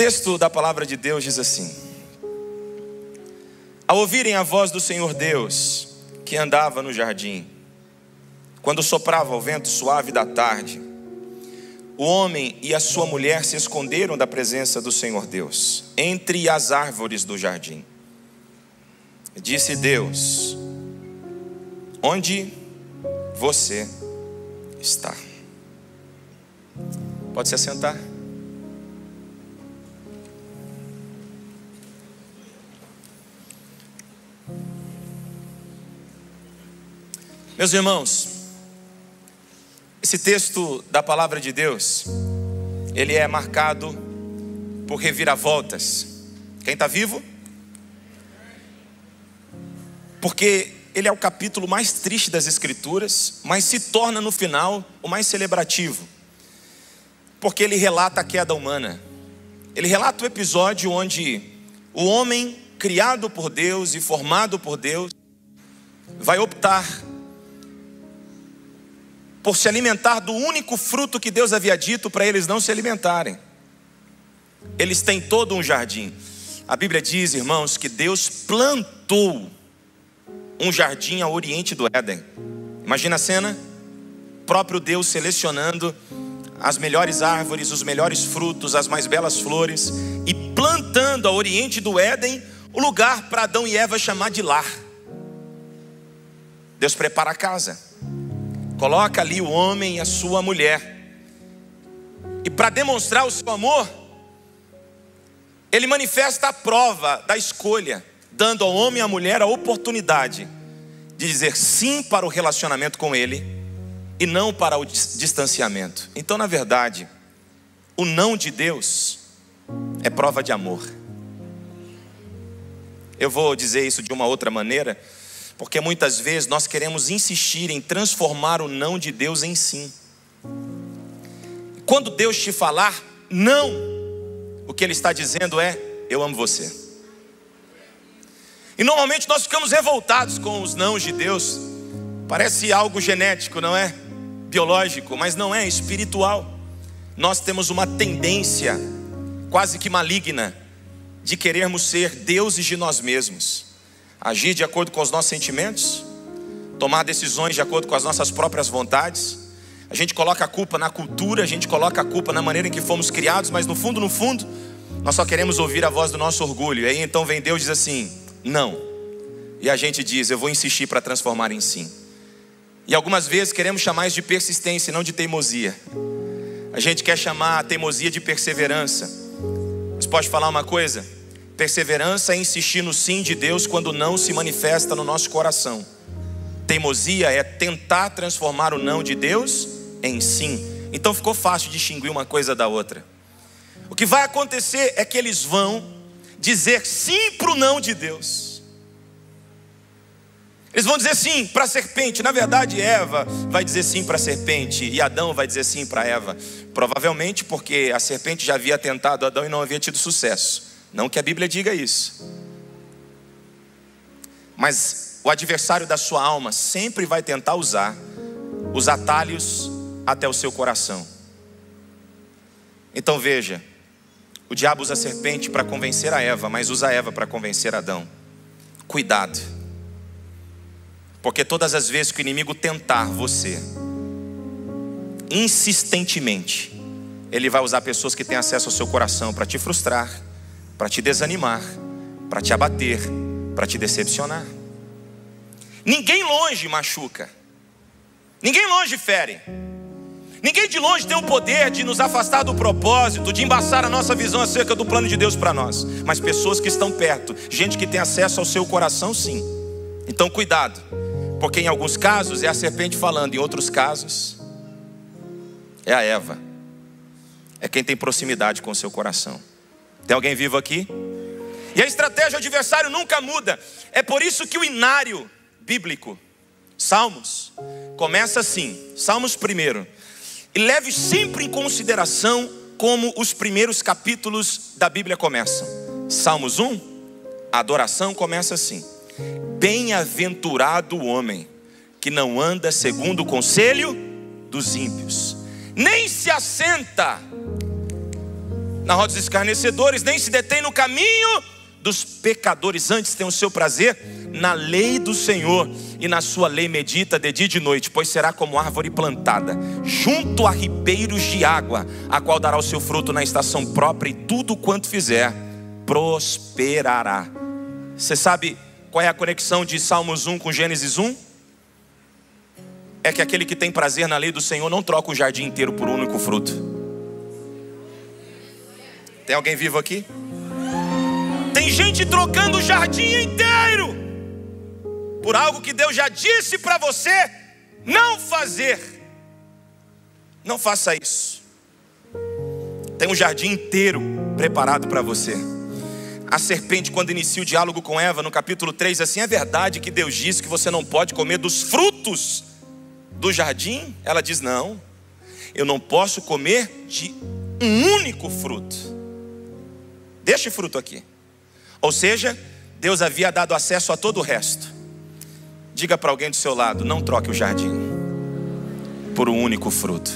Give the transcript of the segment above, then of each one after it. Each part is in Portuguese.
texto da palavra de Deus diz assim: ao ouvirem a voz do Senhor Deus, que andava no jardim, quando soprava o vento suave da tarde, o homem e a sua mulher se esconderam da presença do Senhor Deus, entre as árvores do jardim. Disse Deus: onde você está? Pode se assentar. Meus irmãos, esse texto da palavra de Deus, ele é marcado por reviravoltas. Quem está vivo? Porque ele é o capítulo mais triste das Escrituras, mas se torna no final o mais celebrativo, porque ele relata a queda humana. Ele relata o episódio onde o homem, criado por Deus e formado por Deus, vai optar por se alimentar do único fruto que Deus havia dito para eles não se alimentarem. Eles têm todo um jardim. A Bíblia diz, irmãos, que Deus plantou um jardim ao oriente do Éden. Imagina a cena: próprio Deus selecionando as melhores árvores, os melhores frutos, as mais belas flores, e plantando ao oriente do Éden o lugar para Adão e Eva chamar de lar. Deus prepara a casa, coloca ali o homem e a sua mulher, e para demonstrar o seu amor, ele manifesta a prova da escolha, dando ao homem e à mulher a oportunidade de dizer sim para o relacionamento com ele e não para o distanciamento. Então, na verdade, o não de Deus é prova de amor. Eu vou dizer isso de uma outra maneira, porque muitas vezes nós queremos insistir em transformar o não de Deus em sim. Quando Deus te falar não, o que Ele está dizendo é: eu amo você. E normalmente nós ficamos revoltados com os nãos de Deus. Parece algo genético, não é? Biológico, mas não é, espiritual. Nós temos uma tendência quase que maligna de querermos ser deuses de nós mesmos, agir de acordo com os nossos sentimentos, tomar decisões de acordo com as nossas próprias vontades. A gente coloca a culpa na cultura, a gente coloca a culpa na maneira em que fomos criados, mas no fundo, nós só queremos ouvir a voz do nosso orgulho. E aí então vem Deus e diz assim: não. E a gente diz: eu vou insistir para transformar em sim. E algumas vezes queremos chamar isso de persistência e não de teimosia. A gente quer chamar a teimosia de perseverança. Mas pode falar uma coisa: perseverança é insistir no sim de Deus quando não se manifesta no nosso coração. Teimosia é tentar transformar o não de Deus em sim. Então ficou fácil distinguir uma coisa da outra. O que vai acontecer é que eles vão dizer sim para o não de Deus. Eles vão dizer sim para a serpente. Na verdade, Eva vai dizer sim para a serpente e Adão vai dizer sim para Eva. Provavelmente porque a serpente já havia tentado Adão e não havia tido sucesso. Não que a Bíblia diga isso, mas o adversário da sua alma sempre vai tentar usar os atalhos até o seu coração. Então veja, o diabo usa a serpente para convencer a Eva, mas usa a Eva para convencer Adão. Cuidado, porque todas as vezes que o inimigo tentar você, insistentemente, ele vai usar pessoas que têm acesso ao seu coração para te frustrar, para te desanimar, para te abater, para te decepcionar. Ninguém longe machuca, ninguém longe fere, ninguém de longe tem o poder de nos afastar do propósito, de embaçar a nossa visão acerca do plano de Deus para nós. Mas pessoas que estão perto, gente que tem acesso ao seu coração, sim. Então cuidado, porque em alguns casos é a serpente falando, em outros casos é a Eva, é quem tem proximidade com o seu coração. Tem alguém vivo aqui? E a estratégia do adversário nunca muda. É por isso que o inário bíblico, Salmos, começa assim, Salmos 1, e leve sempre em consideração como os primeiros capítulos da Bíblia começam. Salmos 1, a adoração começa assim: bem-aventurado o homem que não anda segundo o conselho dos ímpios, nem se assenta na roda dos escarnecedores, nem se detém no caminho dos pecadores. Antes tem o seu prazer na lei do Senhor, e na sua lei medita de dia e de noite. Pois será como árvore plantada junto a ribeiros de água, a qual dará o seu fruto na estação própria, e tudo quanto fizer prosperará. Você sabe qual é a conexão de Salmos 1 com Gênesis 1? É que aquele que tem prazer na lei do Senhor não troca o jardim inteiro por um único fruto. Tem alguém vivo aqui? Tem gente trocando o jardim inteiro por algo que Deus já disse para você não fazer. Não faça isso. Tem um jardim inteiro preparado para você. A serpente, quando inicia o diálogo com Eva, no capítulo 3, assim: é verdade que Deus disse que você não pode comer dos frutos do jardim? Ela diz: não, eu não posso comer de um único fruto. Deixa o fruto aqui. Ou seja, Deus havia dado acesso a todo o resto. Diga para alguém do seu lado: não troque o jardim por um único fruto.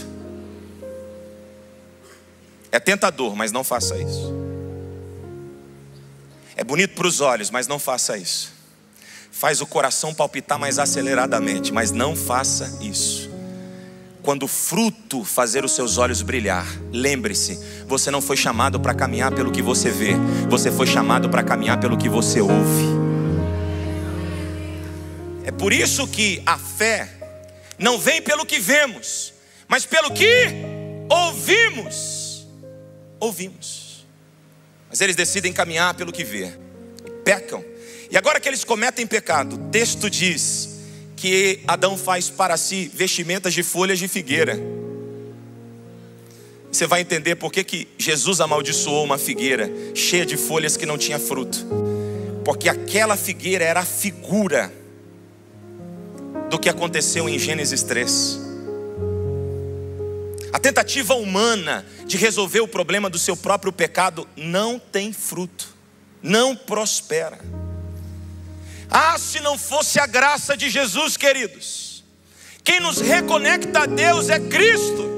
É tentador, mas não faça isso. É bonito para os olhos, mas não faça isso. Faz o coração palpitar mais aceleradamente, mas não faça isso. Quando o fruto fazer os seus olhos brilhar, lembre-se, você não foi chamado para caminhar pelo que você vê, você foi chamado para caminhar pelo que você ouve. É por isso que a fé não vem pelo que vemos, mas pelo que ouvimos. Ouvimos. Mas eles decidem caminhar pelo que vê, e pecam. E agora que eles cometem pecado, o texto diz que Adão faz para si vestimentas de folhas de figueira. Você vai entender por que Jesus amaldiçoou uma figueira cheia de folhas que não tinha fruto. Porque aquela figueira era a figura do que aconteceu em Gênesis 3. A tentativa humana de resolver o problema do seu próprio pecado não tem fruto, não prospera. Ah, se não fosse a graça de Jesus, queridos, quem nos reconecta a Deus é Cristo.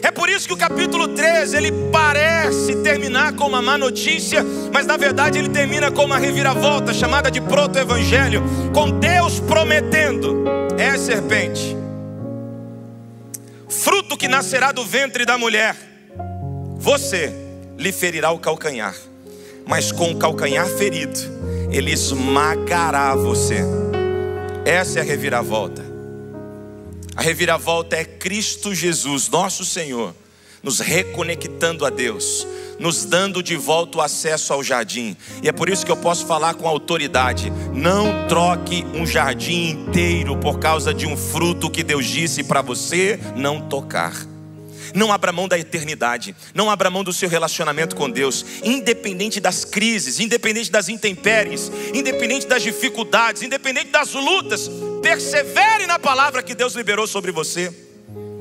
É por isso que o capítulo 13, ele parece terminar com uma má notícia, mas na verdade ele termina com uma reviravolta, chamada de proto-evangelho, com Deus prometendo: é serpente, fruto que nascerá do ventre da mulher, você lhe ferirá o calcanhar, mas com o calcanhar ferido ele esmagará você. Essa é a reviravolta. A reviravolta é Cristo Jesus, nosso Senhor, nos reconectando a Deus, nos dando de volta o acesso ao jardim. E é por isso que eu posso falar com autoridade: não troque um jardim inteiro por causa de um fruto que Deus disse para você não tocar. Não abra mão da eternidade, não abra mão do seu relacionamento com Deus, independente das crises, independente das intempéries, independente das dificuldades, independente das lutas. Persevere na palavra que Deus liberou sobre você.